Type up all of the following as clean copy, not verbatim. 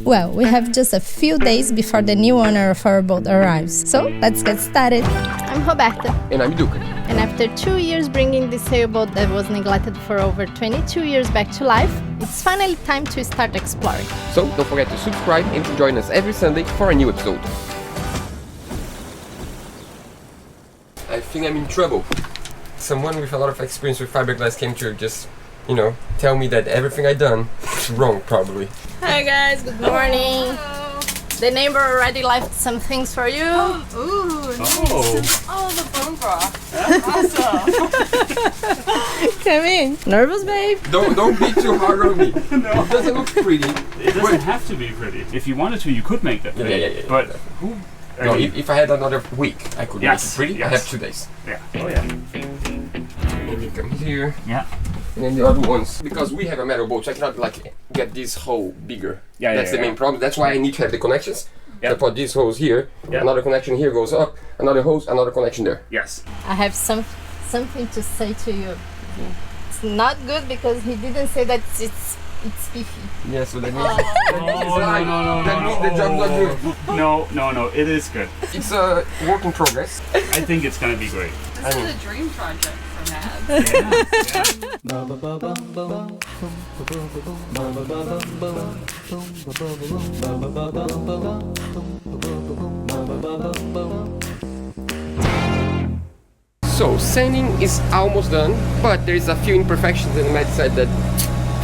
Well, we have just a few days before the new owner of our boat arrives, so let's get started. I'm Roberta. And I'm Duca. And after 2 years bringing this sailboat that was neglected for over 22 years back to life, it's finally time to start exploring. So don't forget to subscribe and to join us every Sunday for a new episode. I think I'm in trouble. Someone with a lot of experience with fiberglass came to just, tell me that everything I done is wrong, probably. Hi guys, good morning. Hello. The neighbor already left some things for you. Ooh, nice. Oh, the bone broth. Awesome. Come in. Nervous, babe? Don't be too hard on me. No. It doesn't look pretty. It doesn't have to be pretty. If you wanted to, you could make that pretty. Yeah. But who? No, if I had another week, I could make it pretty. Yes. I have 2 days. Yeah. Oh yeah. And you come here. Yeah. And then the other ones, because we have a metal boat, so I cannot get this hole bigger. That's the main problem. That's why I need to have the connections. Yeah. I put these holes here. Yeah. Another connection here goes up. Another hose, another connection there. Yes. I have something to say to you. It's not good because he didn't say that it's beefy. Yeah, so that means No. that means the job's not good. No. It is good. It's a work in progress. I think it's gonna be great. This is a dream project for Mads. So sanding is almost done, but there is a few imperfections, and Matt said that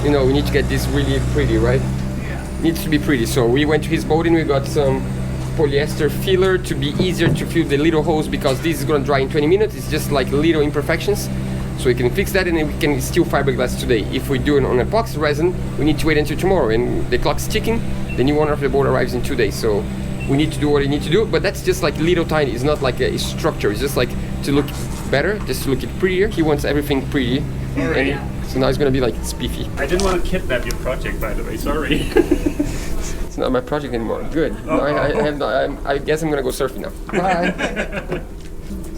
we need to get this really pretty, right? Yeah. Needs to be pretty. So we went to his boat and we got some polyester filler to be easier to fill the little holes, because this is gonna dry in 20 minutes. It's just like little imperfections. So we can fix that and then we can still fiberglass today. If we do it on epoxy resin, we need to wait until tomorrow, and the clock's ticking. The new owner of the boat arrives in 2 days. So we need to do what we need to do, but that's just like little tiny. It's not like a structure. It's just like to look better, just to look it prettier. He wants everything pretty. Alright. So now it's gonna be like spiffy. I didn't want to kidnap your project, by the way. Sorry. It's not my project anymore. Good. No, I guess I'm gonna go surfing now. Bye.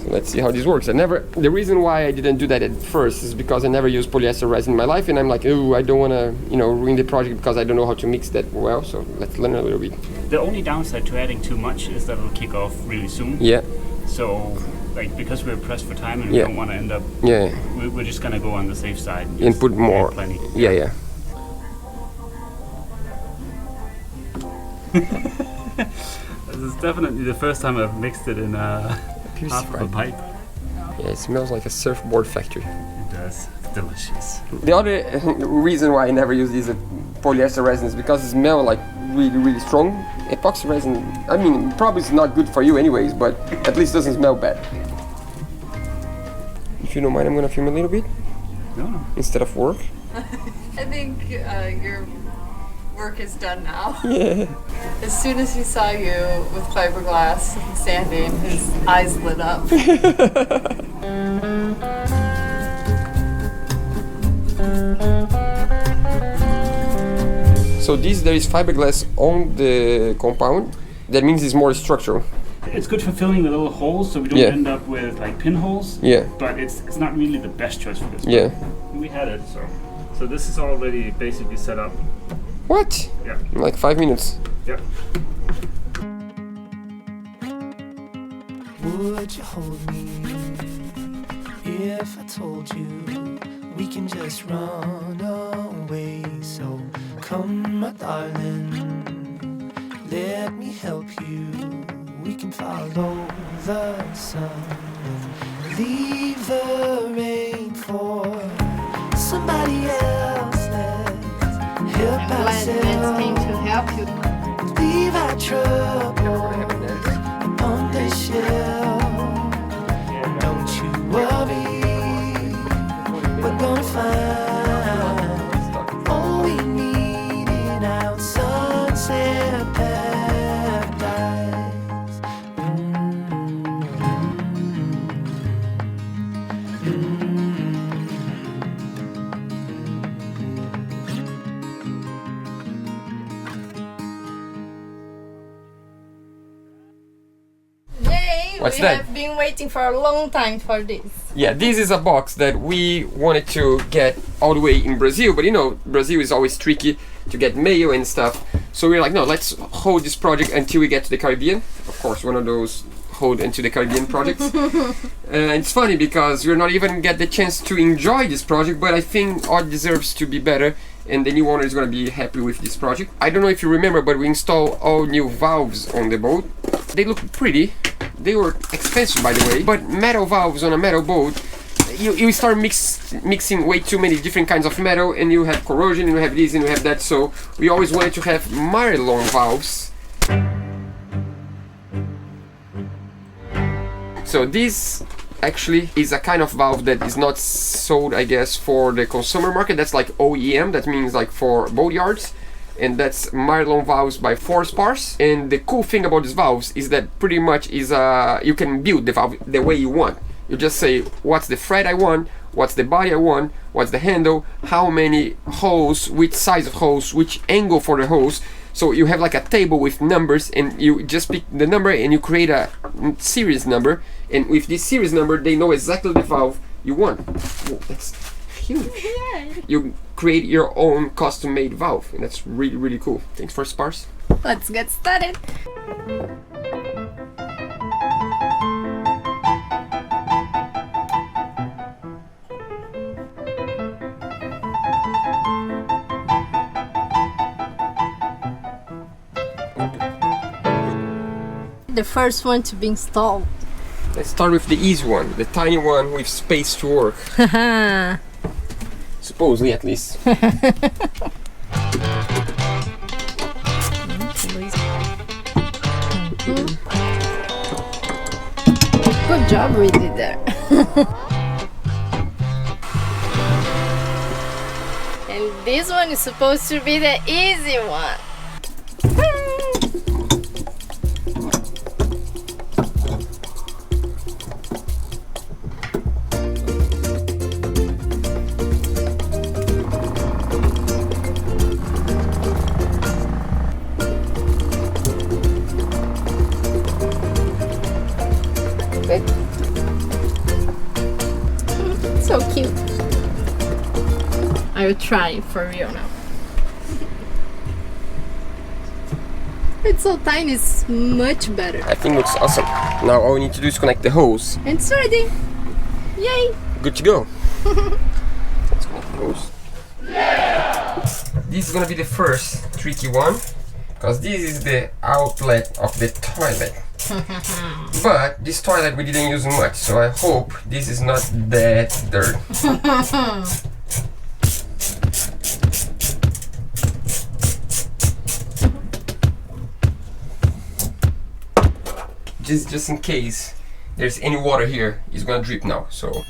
So let's see how this works. The reason why I didn't do that at first is because I never used polyester resin in my life, and I'm like, oh, I don't wanna, ruin the project because I don't know how to mix that well. So let's learn a little bit. The only downside to adding too much is that it'll kick off really soon. Yeah. So, because we're pressed for time and we don't want to end up. Yeah. We're just gonna go on the safe side And put more. Plenty. Yeah. This is definitely the first time I've mixed it in half of a pipe. Yeah, it smells like a surfboard factory. It does. It's delicious. The other reason why I never use these polyester resin is because it smells like really strong. Epoxy resin, I mean, probably it's not good for you anyways, but at least doesn't smell bad. If you don't mind, I'm gonna film a little bit No. instead of work. I think your work is done now. Yeah. As soon as he saw you with fiberglass and sanding, his eyes lit up. So there is fiberglass on the compound. That means it's more structural. It's good for filling the little holes, so we don't end up with like pinholes. Yeah. But it's not really the best choice for this. Yeah. We had it, so this is already basically set up. What? Yeah. In like 5 minutes. Yeah. Would you hold me if I told you we can just run away? So come, my darling, let me help you. We can follow the sun and leave the rain for somebody else. Let's help ourselves. came to help you. Leave our troubles on the shelf. Don't you worry, we're gonna find all we need in our sunset paradise. What's we that? have been waiting for a long time for this. Yeah, this is a box that we wanted to get all the way in Brazil, but Brazil is always tricky to get mail and stuff. So we're like, no, let's hold this project until we get to the Caribbean. Of course, one of those hold into the Caribbean projects. It's funny because we're not even get the chance to enjoy this project, but I think Art deserves to be better, and the new owner is going to be happy with this project. I don't know if you remember, but we installed all new valves on the boat. They look pretty. They were expensive, by the way, but metal valves on a metal boat, you start mixing way too many different kinds of metal, and you have corrosion, and you have this, and you have that. So we always wanted to have Marlon valves. So this actually is a kind of valve that is not sold, I guess, for the consumer market. That's like OEM, that means like for boat yards. And that's Marlon valves by Forspars. And the cool thing about these valves is that pretty much is you can build the valve the way you want. You just say, what's the thread I want, what's the body I want, what's the handle, how many holes, which size of holes, which angle for the holes. So you have like a table with numbers, and you just pick the number and you create a series number. And with this series number, they know exactly the valve you want. Whoa, that's huge. Yeah. You create your own custom-made valve, and that's really, really cool. Thanks for Spars. Let's get started. The first one to be installed. Let's start with the easy one, the tiny one with space to work. Supposedly, at least. Good job, really, there. And this one is supposed to be the easy one. So cute. I will try for real now. It's so tiny, it's much better. I think it looks awesome. Now all we need to do is connect the hose. And it's ready. Yay! Good to go. Let's connect the hose. This is gonna be the first tricky one, because this is the outlet of the toilet. But this toilet we didn't use much, so I hope this is not that dirt. Just in case there's any water here, it's gonna drip now, so.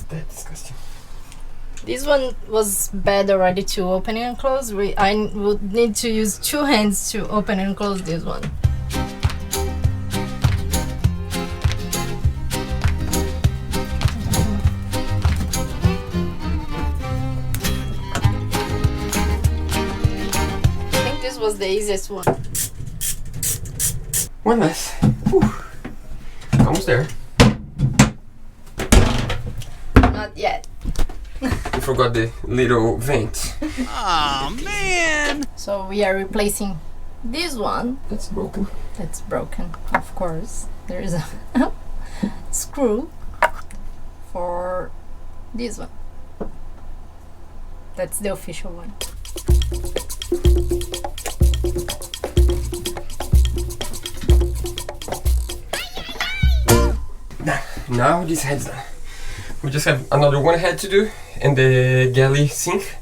That's disgusting. This one was bad already to open and close. I would need to use 2 hands to open and close this one. Was the easiest one. One less. Whew. Almost there. Not yet. We forgot the little vent. Aw, man! So we are replacing this one. That's broken. It's broken, of course. There is a screw for this one. That's the official one. Now this head's done. We just have another one head to do, and the galley sink.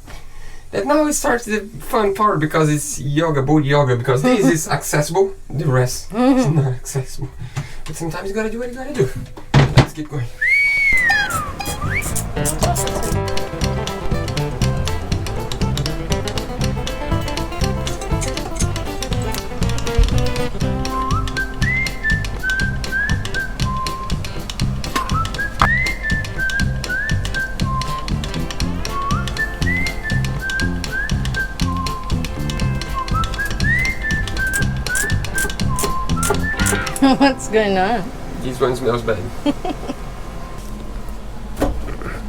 That now it starts the fun part, because it's yoga, boat yoga, because this is accessible, the rest is not accessible. But sometimes you gotta do what you gotta do. Let's keep going. What's going on? This one smells bad.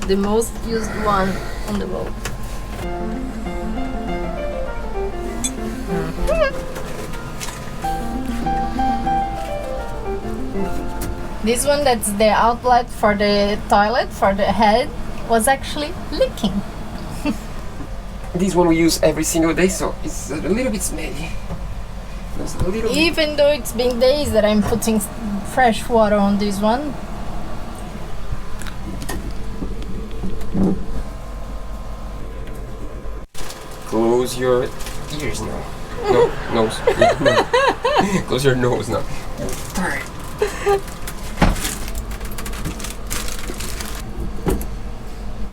The most used one on the boat. This one, that's the outlet for the toilet, for the head, was actually leaking. This one we use every single day, so it's a little bit smelly. It's a little bit. Even though it's been days that I'm putting fresh water on this one. Close your ears now. No, nose. Yeah, no. Close your nose now. Alright.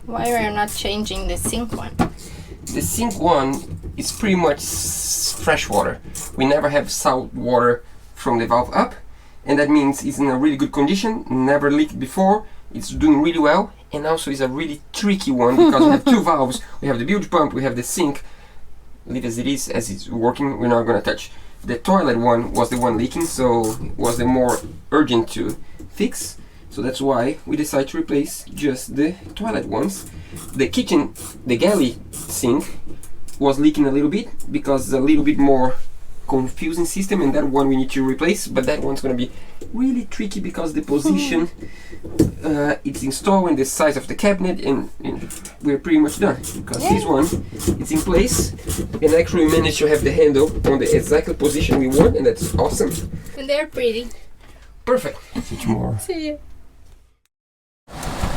Why are you not changing the sink one? The sink one is pretty much fresh water. We never have salt water from the valve up, and that means it's in a really good condition, never leaked before, it's doing really well, and also it's a really tricky one because we have two valves. We have the bilge pump, we have the sink. Leave as it is, as it's working, we're not gonna touch. The toilet one was the one leaking, so it was the more urgent to fix. So that's why we decided to replace just the toilet ones. The kitchen, the galley sink was leaking a little bit because it's a little bit more confusing system, and that one we need to replace, but that one's gonna be really tricky because the position it's installed and the size of the cabinet, and we're pretty much done because this one it's in place, and actually we managed to have the handle on the exact position we want, and that's awesome. And they're pretty. Perfect. See you tomorrow. See you.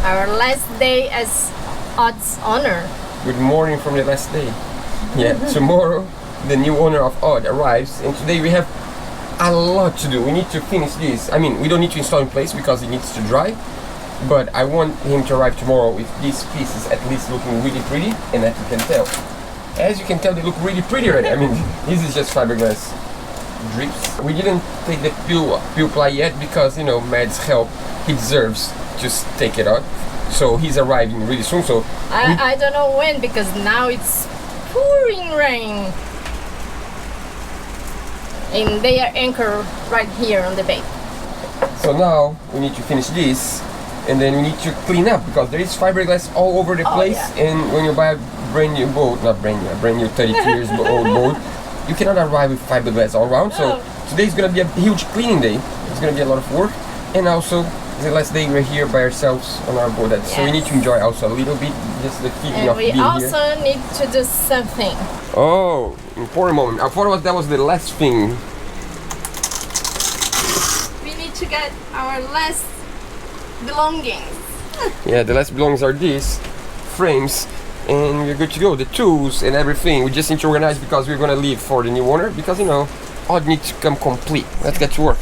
Our last day as Odd's owner. Good morning from the last day. Yeah, tomorrow the new owner of Odd arrives, and today we have a lot to do. We need to finish this. I mean, we don't need to install in place because it needs to dry, but I want him to arrive tomorrow with these pieces at least looking really pretty, and that you can tell. As you can tell, they look really pretty already. I mean, this is just fiberglass drips. We didn't take the peel ply yet because, you know, Mad's help, he deserves to take it out. So he's arriving really soon. So I don't know when, because now it's pouring rain. And they are anchored right here on the bay. So now we need to finish this, and then we need to clean up because there is fiberglass all over the place. Yeah. And when you buy a brand new boat, not brand new, a brand new 32 years old boat, you cannot arrive with fiberglass all around. So today is gonna be a huge cleaning day. It's gonna be a lot of work, and also the last day we're here by ourselves on our boat. So we need to enjoy also a little bit, just the feeling And of we being also here. need to do something. Oh, important moment. I thought that was the last thing. We need to get our last belongings. Yeah, the last belongings are these frames, and we're good to go. The tools and everything. We just need to organize because we're gonna leave for the new owner because, you know, Odd needs to come complete. Let's get to work.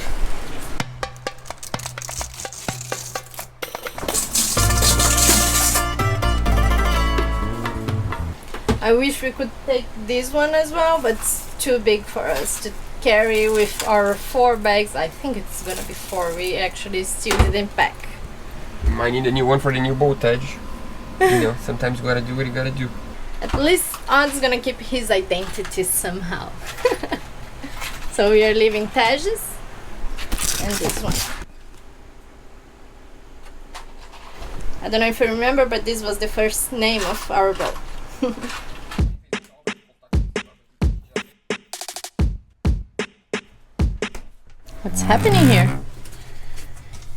I wish we could take this one as well, but it's too big for us to carry with our 4 bags. I think it's gonna be 4. We actually still didn't pack. Might need a new one for the new boat, Edge. You know, sometimes you gotta do what you gotta do. At least Odd's gonna keep his identity somehow. So we are leaving Taj's and this one. I don't know if you remember, but this was the first name of our boat. What's happening here?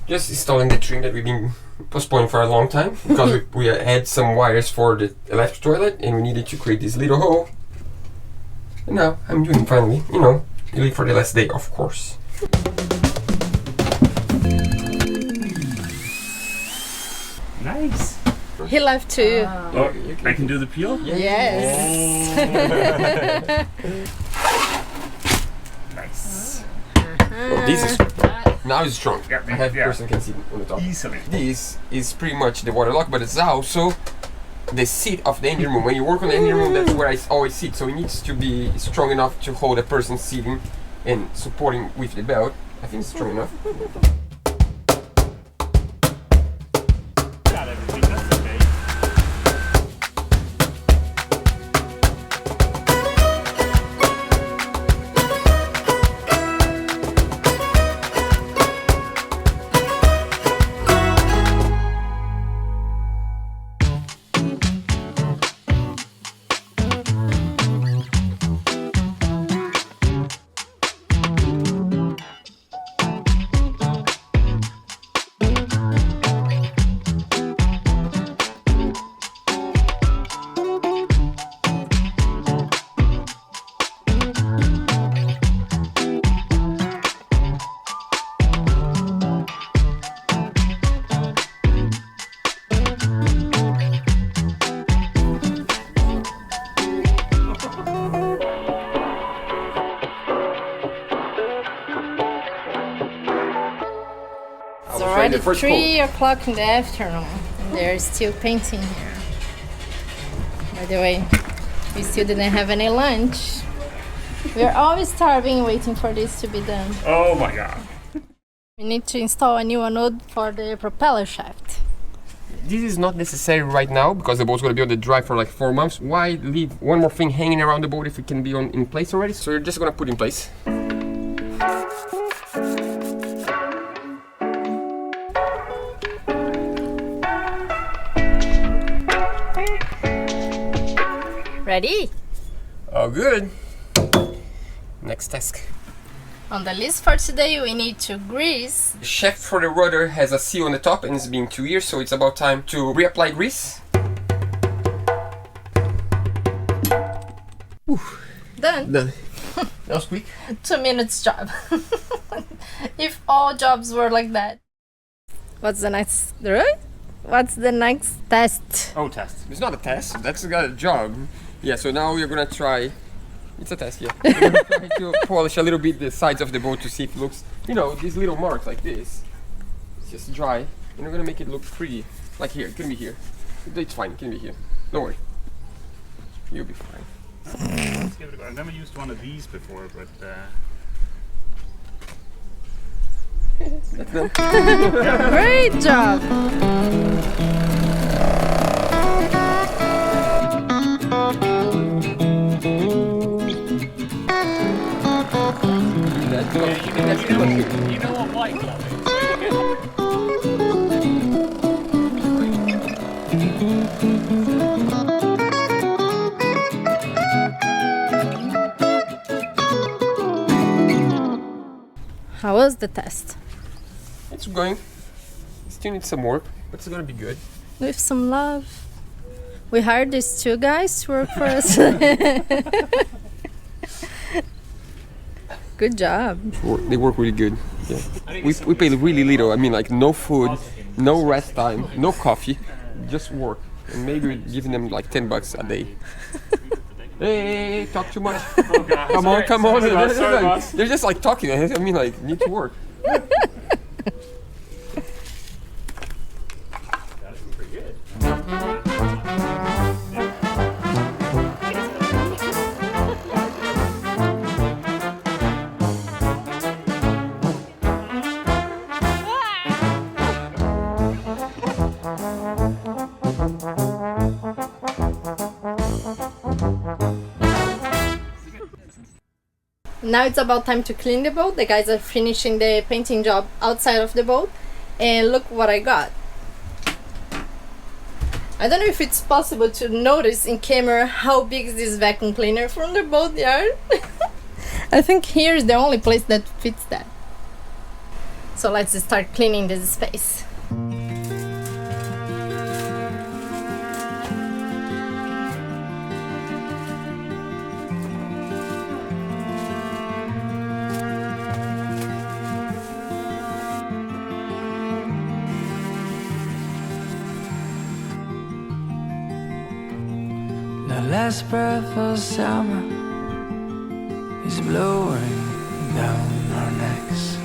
Just installing the trim that we've been postponing for a long time because we had some wires for the electric toilet and we needed to create this little hole. And now I'm doing it finally, you know, you leave for the last day, of course. Nice. He left too. Oh, I can do the peel? Yes. Nice. Well, this is now it's strong. Yeah, I have yeah. person can see on the top. Easily. This is pretty much the water lock, but it's also the seat of the engine room. When you work on the engine room, that's where I always sit. So it needs to be strong enough to hold a person sitting and supporting with the belt. I think it's strong enough. Got everything, that's okay. already first 3 o'clock in the afternoon and they're still painting here. By the way, we still didn't have any lunch. We're always starving waiting for this to be done. Oh my god. We need to install a new anode for the propeller shaft. This is not necessary right now because the boat's gonna be on the dry for like 4 months. Why leave one more thing hanging around the boat if it can be in place already? So you're just gonna put in place. Ready? Oh, good. Next task. On the list for today, we need to grease. The shaft for the rudder has a seal on the top and it's been 2 years, so it's about time to reapply grease. Done. Done. That was quick. 2 minutes job. If all jobs were like that. What's the next? What's the next test? Oh, test. It's not a test, that's got a job. Yeah, so now we're gonna try. It's a test, yeah. We're gonna try to polish a little bit the sides of the boat to see if it looks, you know, these little marks like this. It's just dry, and we're gonna make it look pretty. Like here, it can be here. It's fine, it can be here. Don't worry. You'll be fine. Let's give it a go. I've never used one of these before, but That's done. Great job! you know what white glove How was the test? It's going. Still needs some work, but it's gonna be good. With some love. We hired these 2 guys to work for us. Good job. They work really good. Yeah. We pay really little. I mean, like no food, no rest time, no coffee, just work. And maybe we're giving them like $10 a day. Hey, talk too much. Oh god. Come on, come on. Sorry, boss. They're just like talking. I mean, like, need to work. Pretty good. Now it's about time to clean the boat. The guys are finishing the painting job outside of the boat. And look what I got. I don't know if it's possible to notice in camera how big is this vacuum cleaner from the boatyard. I think here is the only place that fits that. So let's start cleaning this space. The last breath of summer is blowing down our necks,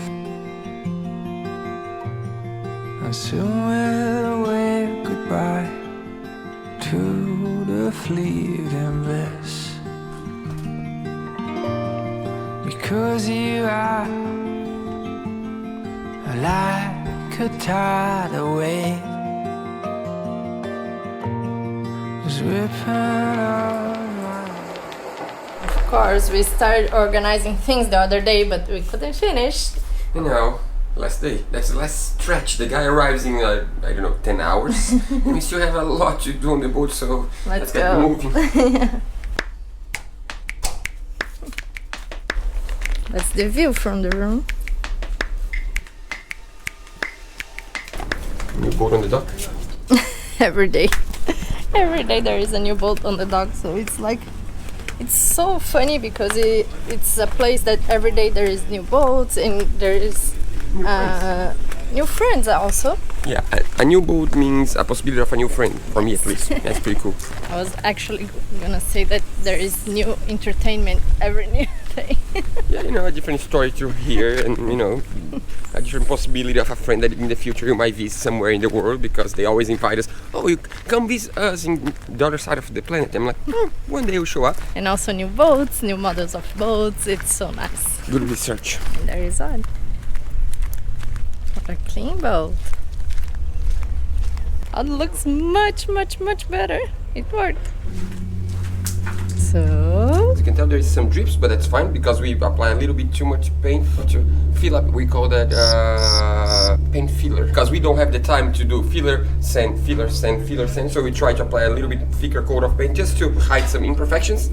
and soon we'll wave goodbye to the fleeting bliss. Because you are like a tidal wave, Of course, we started organizing things the other day, but we couldn't finish. You know, last day. That's the last stretch. The guy arrives in, I don't know, 10 hours. And we still have a lot to do on the boat, so let's get moving. That's the view from the room. New boat on the dock. Every day. Every day there is a new boat on the dock, so it's like, it's so funny because it's a place that every day there is new boats and there is new friends also. Yeah, a new boat means a possibility of a new friend, for me at least. That's pretty cool. I was actually gonna say that there is new entertainment every new day. Yeah, you know, a different story to hear, and you know, a different possibility of a friend that in the future you might visit somewhere in the world, because they always invite us. Oh, you come visit us in the other side of the planet. I'm like, one day we'll show up. And also new boats, new models of boats. It's so nice. Good research. And there is one. What a clean boat. It looks much, much, much better. It worked. So As you can tell, there is some drips, but that's fine because we apply a little bit too much paint to fill up. We call that paint filler, because we don't have the time to do filler, sand, filler, sand, filler, sand. So we try to apply a little bit thicker coat of paint just to hide some imperfections.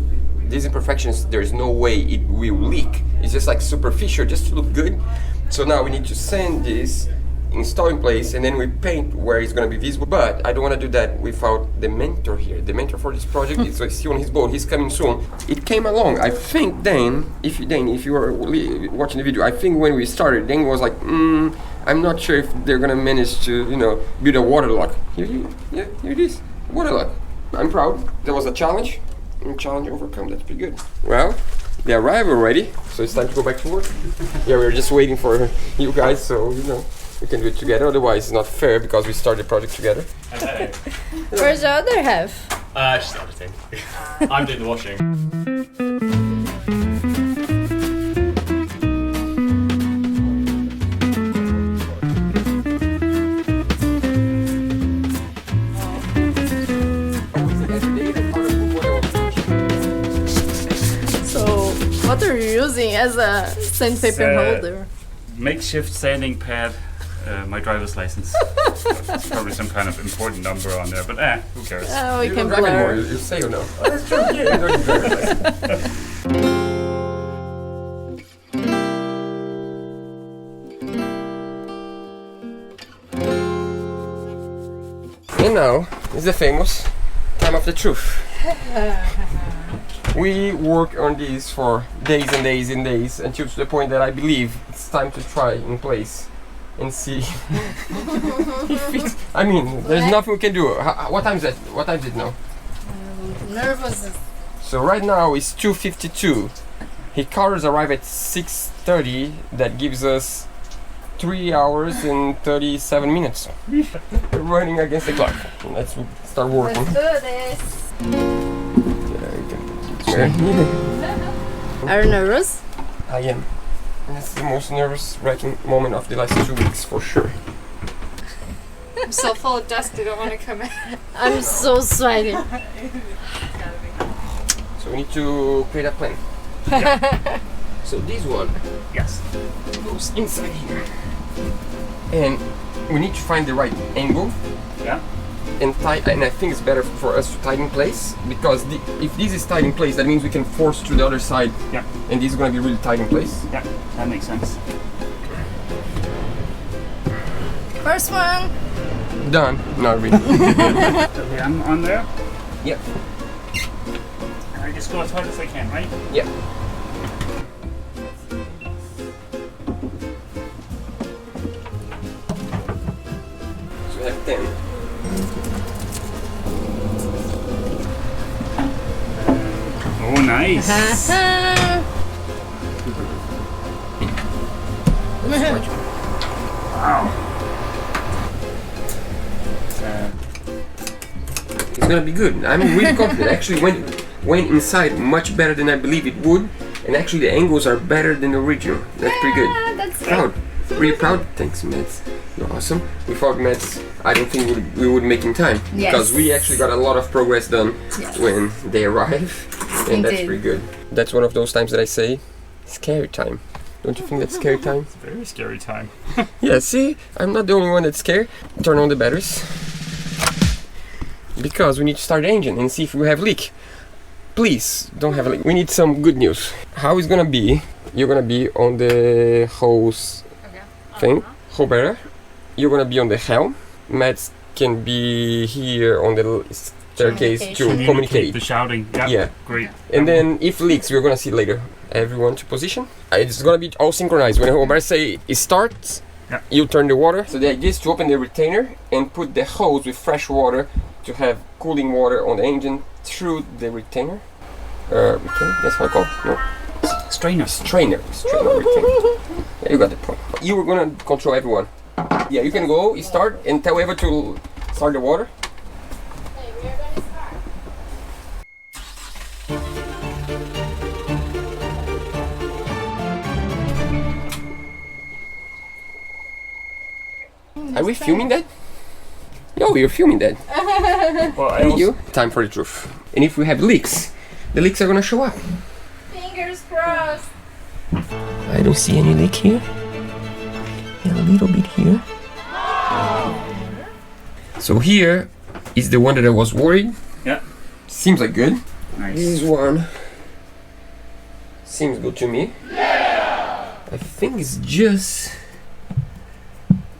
These imperfections, there is no way it will leak. It's just like superficial, just to look good. So now we need to sand this, install in place, and then we paint where it's going to be visible. But I don't want to do that without the mentor here. The mentor for this project is still on his boat. He's coming soon. It came along. I think Dan, if you are watching the video, I think when we started, Dan was like, I'm not sure if they're going to manage to, you know, build a water lock. Here it is, water lock. I'm proud. There was a challenge, and challenge overcome. That's pretty good. Well, they arrived already, so it's time to go back to work. Yeah, we were just waiting for you guys, so you know, we can do it together. Otherwise, it's not fair because we started the project together. where's the other half? She's editing. I'm doing the washing. So what are you using as a sandpaper holder? Makeshift sanding pad. My driver's license. It's probably some kind of important number on there, but who cares? Oh, we You can don't drive anymore. blur. You say or no? Oh, that's true. Yeah, you don't drive license. And now is the famous time of the truth. We work on this for days and days and days until to the point that I believe it's time to try in place and see if it's, I mean, there's nothing we can do. What time is it? What time is it now? Nervous. So right now it's 2:52. His cars arrive at 6:30. That gives us 3 hours and 37 minutes. We're running against the clock. Let's start working. Let's do this. Are you nervous? I am. And it's the most nervous-wracking moment of the last 2 weeks for sure. I'm so full of dust, I don't want to come in. I'm so sweaty. So we need to create a plan. So this one Yes. goes inside here. And we need to find the right angle Yeah. and tie, and I think it's better for us to tie it in place, because if this is tied in place, that means we can force to the other side. Yeah. And this is going to be really tight in place. Yeah. That makes sense. First one. Done. Not really. Okay, I'm on there. Yep. And I just go as hard as I can, right? Yep. So we have 10. Oh, nice. Wow. It's gonna be good. I'm really confident. Actually, went inside much better than I believe it would, and actually the angles are better than the original. That's pretty good. That's Proud, really proud. Thanks, Mads. You're awesome. Without Mads, I don't think we would make in time, Yes. because we actually got a lot of progress done when they arrive, and that's Indeed. pretty good. That's one of those times that I say, scary time. Don't you think that's scary time? It's a very scary time. Yeah, see? I'm not the only one that's scared. Turn on the batteries. Because we need to start the engine and see if we have leak. Please, don't have a leak. We need some good news. How it's gonna be, you're gonna be on the hose thing. Roberta, you're gonna be on the helm. Matt can be here on the staircase to communicate. The shouting. Yeah. Yeah. Great. And then if leaks, we're gonna see later. Everyone to position. It's gonna be all synchronized. When Roberta say it starts, Yeah. you turn the water. So the idea is to open the retainer and put the hose with fresh water to have cooling water on the engine through the retainer. Retainer? That's what I call it. No. Strainer. Strainer, everything. Yeah, you got the point. You were gonna control everyone. Yeah, you can go, you start, and tell Eva to start the water. Are we filming that? No, we're filming that. Well, Thank you. Time for the truth. And if we have leaks, the leaks are gonna show up. Fingers crossed. I don't see any leak here. And a little bit here. So here is the one that I was worried. Yeah. Seems like good. Nice. This one seems good to me. Yeah! I think it's just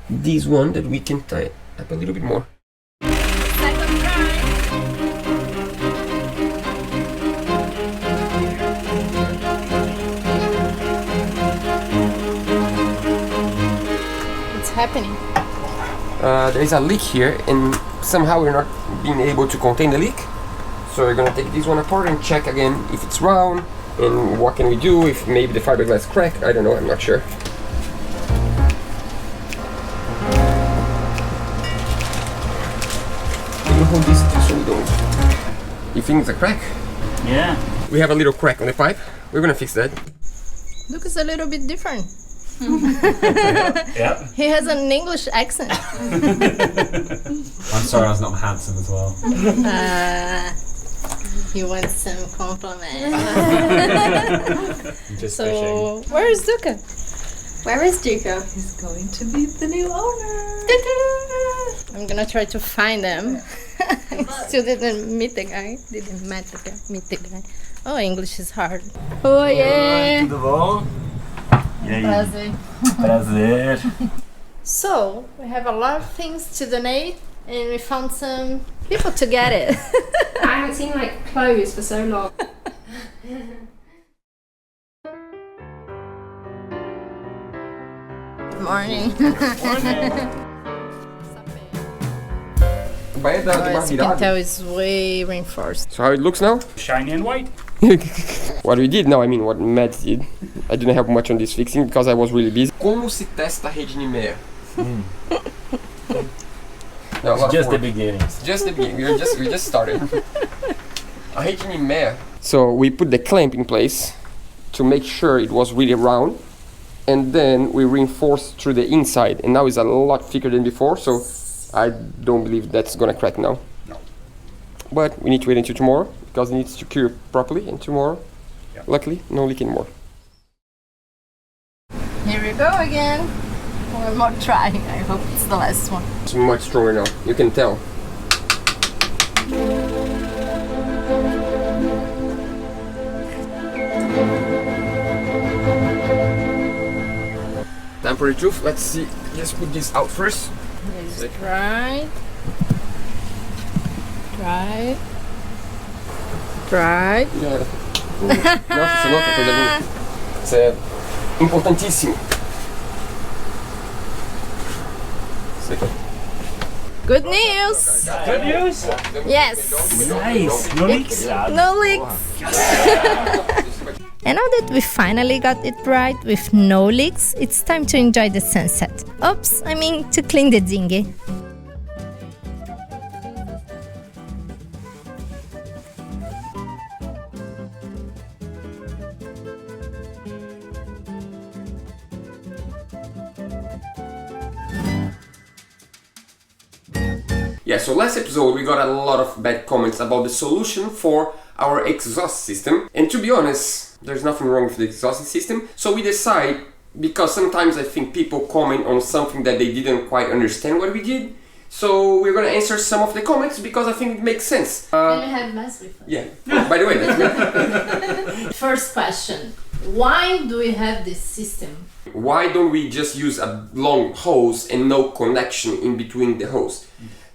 this one that we can tie up a little bit more. Second try. What's happening? There is a leak here, and somehow we're not being able to contain the leak. So we're gonna take this one apart and check again if it's round, and what can we do if maybe the fiberglass cracked. I don't know, I'm not sure. Can you hold this so we don't... You think it's a crack? Yeah. We have a little crack on the pipe. We're gonna fix that. Look, it's a little bit different. Yeah. He has an English accent. I'm sorry I was not handsome as well. He wants some compliment. I'm just fishing. So, where is Duca? Where is Duca? He's going to meet the new owner. I'm gonna try to find him. I still didn't meet the guy. Didn't meet the guy. Oh, English is hard. Oh yeah. Tudo bom? E aí? Prazer. So we have a lot of things to donate, and we found some people to get it. I haven't seen like clothes for so long. Good morning. Vai dar de As you can tell, it's way reinforced. So how it looks now? Shiny and white. What we did now, I mean what Matt did. I didn't help much on this fixing because I was really busy. Como se testa a rede Nimea? No, Just the beginnings. Just the beginning. We just started. A rede Nimea. So we put the clamp in place to make sure it was really round, and then we reinforced through the inside, and now it's a lot thicker than before. So I don't believe that's gonna crack now. No. But we need to wait until tomorrow because it needs to cure properly, and tomorrow, Yeah. luckily, no leak anymore. Here we go again. One more try. I hope it's the last one. It's much stronger now. You can tell. Time for the truth. Let's see. Let's put this out first. Let's try. Try. Try. Yeah. Não, funcionou, que coisa linda. Isso é importantíssimo. Isso aqui. Good news. Good news. Yes. Nice. No leaks. No leaks. And now that we finally got it right with no leaks, it's time to enjoy the sunset. Oops, I mean to clean the dinghy. Yeah, so last episode we got a lot of bad comments about the solution for our exhaust system, and to be honest, there's nothing wrong with the exhaust system. So we decide, because sometimes I think people comment on something that they didn't quite understand what we did, so we're gonna answer some of the comments because I think it makes sense. Can we have mass with us? Yeah, by the way, that's good. First question. Why do we have this system? Why don't we just use a long hose and no connection in between the hose?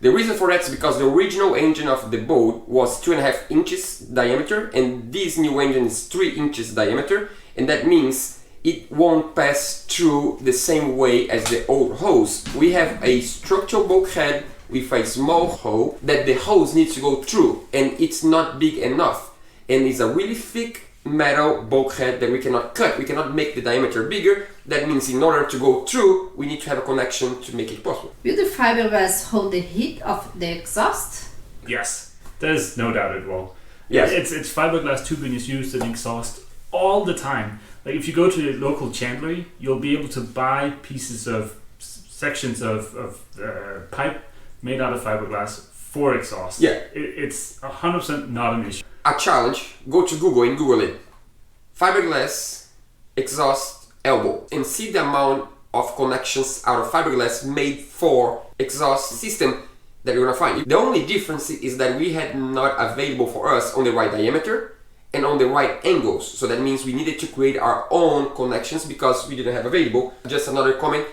The reason for that is because the original engine of the boat was 2.5 inches diameter, and this new engine is 3 inches diameter, and that means it won't pass through the same way as the old hose. We have a structural bulkhead with a small hole that the hose needs to go through, and it's not big enough, and it's a really thick metal bulkhead that we cannot cut. We cannot make the diameter bigger. That means in order to go through, we need to have a connection to make it possible. Will the fiberglass hold the heat of the exhaust? Yes, there's no doubt it will. Yes. It's fiberglass tubing is used in exhaust all the time. Like if you go to a local chandlery, you'll be able to buy pieces of sections of pipe made out of fiberglass for exhaust. Yeah. It's 100% not an issue. A challenge, go to Google and Google it. Fiberglass exhaust elbow and see the amount of connections out of fiberglass made for exhaust system that you're gonna find. The only difference is that we had not available for us on the right diameter and on the right angles. So that means we needed to create our own connections because we didn't have available. Just another comment,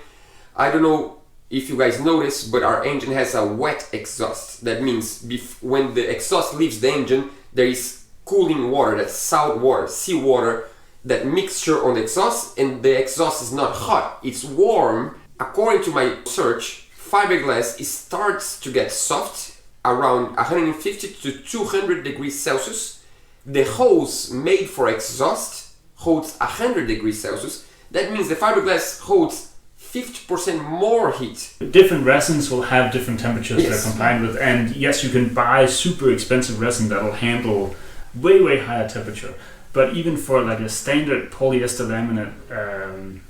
I don't know if you guys notice, but our engine has a wet exhaust. That means when the exhaust leaves the engine, there is cooling water, that's salt water, seawater, that mixture on the exhaust, and the exhaust is not hot, it's warm. According to my search, fiberglass starts to get soft around 150 to 200 degrees Celsius. The hose made for exhaust holds 100 degrees Celsius. That means the fiberglass holds 50% more heat. Different resins will have different temperatures Yes. they're combined with, and yes, you can buy super expensive resin that'll handle way higher temperature. But even for like a standard polyester laminate,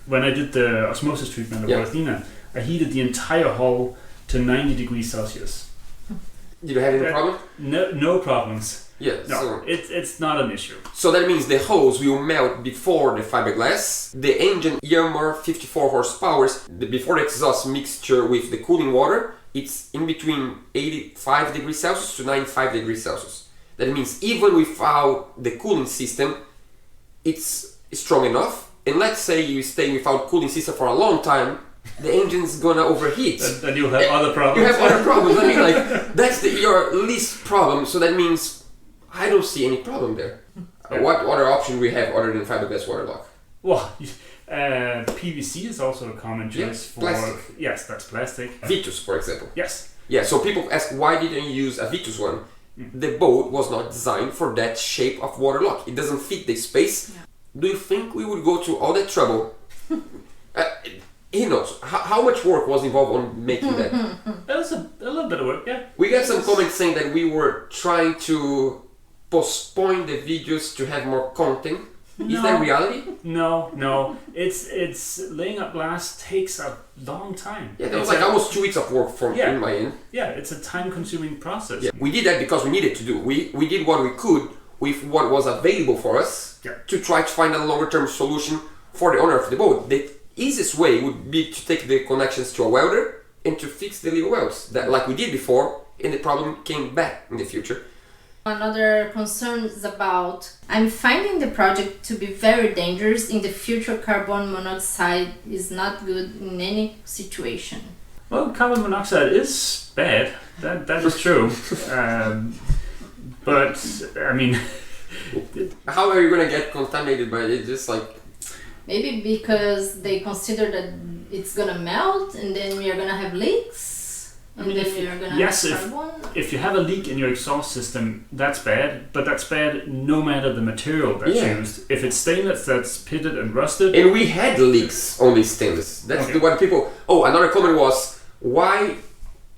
when I did the osmosis treatment of Artlist, I heated the entire hull to 90 degrees Celsius. Did you have any problem? No problems. Yeah, No, so it's not an issue. So that means the hose will melt before the fiberglass. The engine Yamaha 54 horsepower, before the exhaust mixture with the cooling water, it's in between 85 degrees Celsius to 95 degrees Celsius. That means even without the cooling system, it's strong enough. And let's say you stay without cooling system for a long time, the engine's gonna overheat. Then you'll have other problems. You have other problems. I mean, like that's your least problem. So that means I don't see any problem there. What other option we have other than fiberglass waterlock? Well, PVC is also a common choice for plastic. Yes, that's plastic. Vitus, for example. Yes. Yeah. So people ask, why didn't you use a Vitus one? The boat was not designed for that shape of waterlock. It doesn't fit the space. Yeah. Do you think we would go to all that trouble? He knows how much work was involved on making that. That was a little bit of work, yeah. We got some comments saying that we were trying to postpone the videos to have more content. Is that reality? No. It's laying up glass takes a long time. Yeah, that was like almost 2 weeks of work from in my end. Yeah, it's a time-consuming process. Yeah. We did that because we needed to do. We did what we could with what was available for us to try to find a longer-term solution for the owner of the boat. The easiest way would be to take the connections to a welder and to fix the little welds, that like we did before, and the problem came back in the future. Another concern is about, I'm finding the project to be very dangerous. In the future, carbon monoxide is not good in any situation. Well, carbon monoxide is bad. That is true. But I mean, how are you gonna get contaminated by it? Just like maybe because they consider that it's gonna melt, and then we are gonna have leaks. And then we are gonna have carbon. If you have a leak in your exhaust system, that's bad. But that's bad no matter the material that's used. If it's stainless that's pitted and rusted. And we had leaks on the stainless. That's what people. Oh, another comment was, why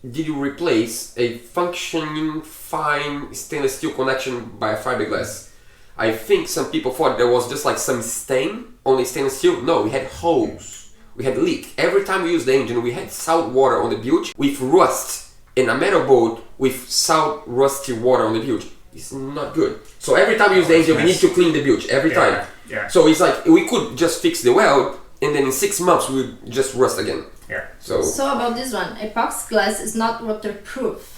did you replace a functioning fine stainless steel connection by a fiberglass? I think some people thought there was just like some stain on the stainless steel. No, we had holes. We had leak. Every time we used the engine, we had salt water on the bilge with rust. In a metal boat with salt, rusty water on the bilge, it's not good. So every time we use the engine, we need to clean the bilge every time. Yeah. So it's like we could just fix the weld, and then in 6 months we would just rust again. Yeah. So about this one, epoxy glass is not waterproof.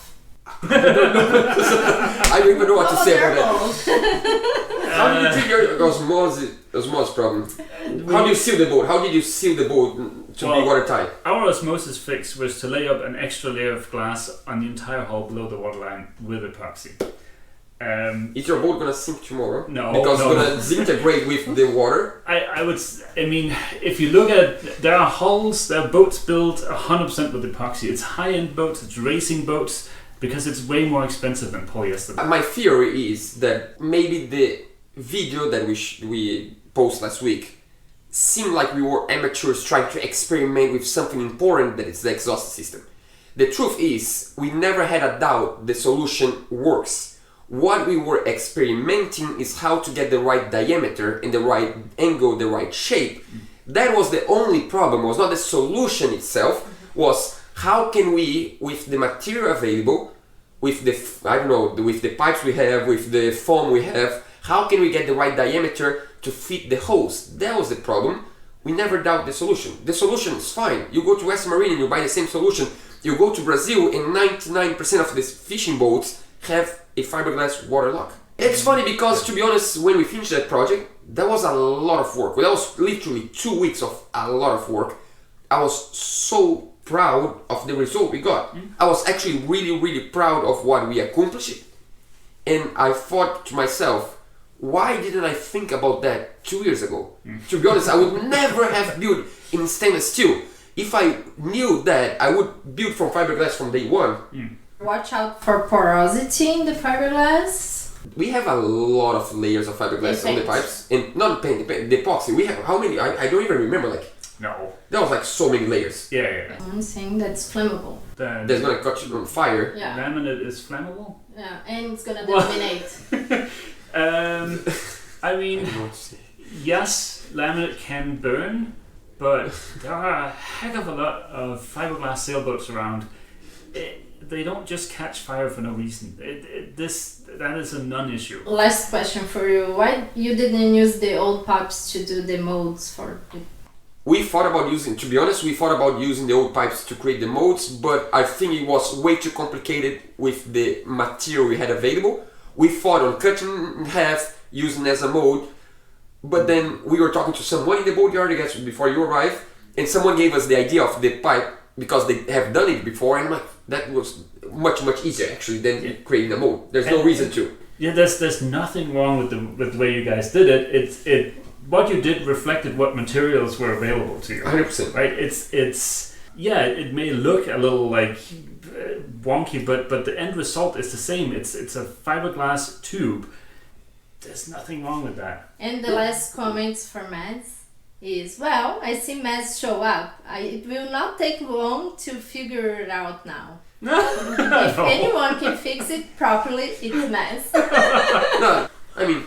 I don't even know what to say about that. How do you treat your osmosis problem? How do you seal the boat? How did you seal the boat to be watertight? Our osmosis fix was to lay up an extra layer of glass on the entire hull below the waterline with epoxy. Is your boat gonna sink tomorrow? No, because it's gonna disintegrate with the water. I mean, if you look at there are boats built 100% with epoxy. It's high-end boats, it's racing boats, because it's way more expensive than polyester. My theory is that maybe the video that we post last week seemed like we were amateurs trying to experiment with something important, that is the exhaust system. The truth is, we never had a doubt the solution works. What we were experimenting is how to get the right diameter and the right angle, the right shape. That was the only problem, was not the solution itself, was how can we, with the material available, with the, with the pipes we have, with the foam we have, how can we get the right diameter to fit the holes? That was the problem. We never doubt the solution. The solution is fine. You go to West Marine and you buy the same solution. You go to Brazil and 99% of these fishing boats have a fiberglass water lock. It's funny because, to be honest, when we finished that project, that was a lot of work. That was literally 2 weeks of a lot of work. I was so proud of the result we got. I was actually really proud of what we accomplished. And I thought to myself, why didn't I think about that 2 years ago? To be honest, I would never have built in stainless steel. If I knew that, I would build from fiberglass from day one. Watch out for porosity in the fiberglass. We have a lot of layers of fiberglass on the pipes. And not paint, the epoxy. We have, how many? I don't even remember, like, No. there was like so many layers. Yeah. I'm saying that's flammable. That's gonna catch you on fire. Yeah. Laminate is flammable? Yeah, and it's gonna delaminate. I mean, yes, laminate can burn, but there are a heck of a lot of fiberglass sailboats around. They don't just catch fire for no reason. That is a non-issue. Last question for you. Why you didn't use the old pipes to do the molds for the... We thought about using, to be honest, we thought about using the old pipes to create the molds, but I think it was way too complicated with the material we had available. We thought on cutting in half, using as a mold, but then we were talking to someone in the boatyard, I guess, before you arrived, and someone gave us the idea of the pipe because they have done it before, and I'm like, that was much easier actually than creating a mold. There's no reason to. Yeah, there's nothing wrong with the way you guys did it. What you did reflected what materials were available to you. 100%. Right? It may look a little like wonky, but the end result is the same. It's a fiberglass tube. There's nothing wrong with that. And the last comments for Mads is, well, I see Mads show up. It will not take long to figure it out now. If anyone can fix it properly, it's Mads. No, I mean,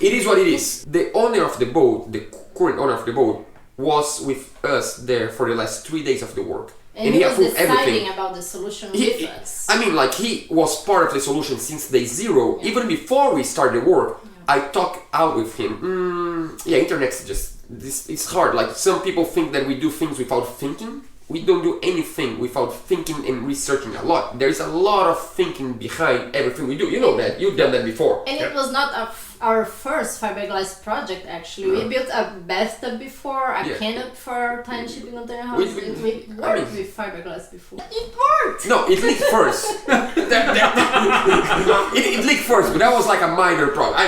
it is what it is. The owner of the boat, the current owner of the boat, was with us there for the last 3 days of the work. And he was approved deciding about the solution with us. I mean, like, he was part of the solution since day zero. Yeah. Even before we started the work, I talked out with him. Internet's just, it's hard. Like, some people think that we do things without thinking. We don't do anything without thinking and researching a lot. There is a lot of thinking behind everything we do. You know that. You've done that before. And it was not our first fiberglass project, actually. We built a bathtub before, a canopy for tiny shipping container house. We worked with fiberglass before. It worked! No, it leaked first. It leaked first, but that was like a minor problem.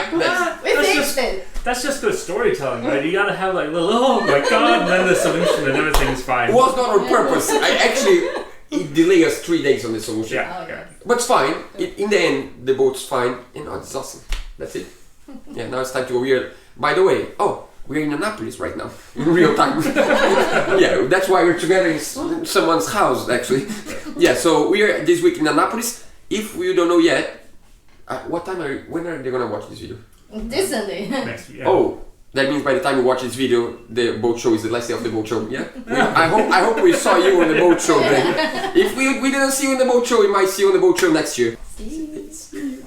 We fixed it. That's just good storytelling, right? You gotta have like little, oh my god, and then the solution and everything's fine. It was not on purpose. It delayed us 3 days on the solution. Yeah. But it's fine. In the end, the boat's fine. And it's awesome. That's it. Yeah, now it's time to go here. By the way, we're in Annapolis right now. In real time. Yeah, that's why we're together in someone's house, actually. Yeah, so we are this week in Annapolis. If you don't know yet, when are they gonna watch this video? This Sunday. Next week, yeah. Oh, that means by the time you watch this video, the boat show is the last day of the boat show. Yeah. I hope we saw you on the boat show then. If we didn't see you on the boat show, we might see you on the boat show next year. See.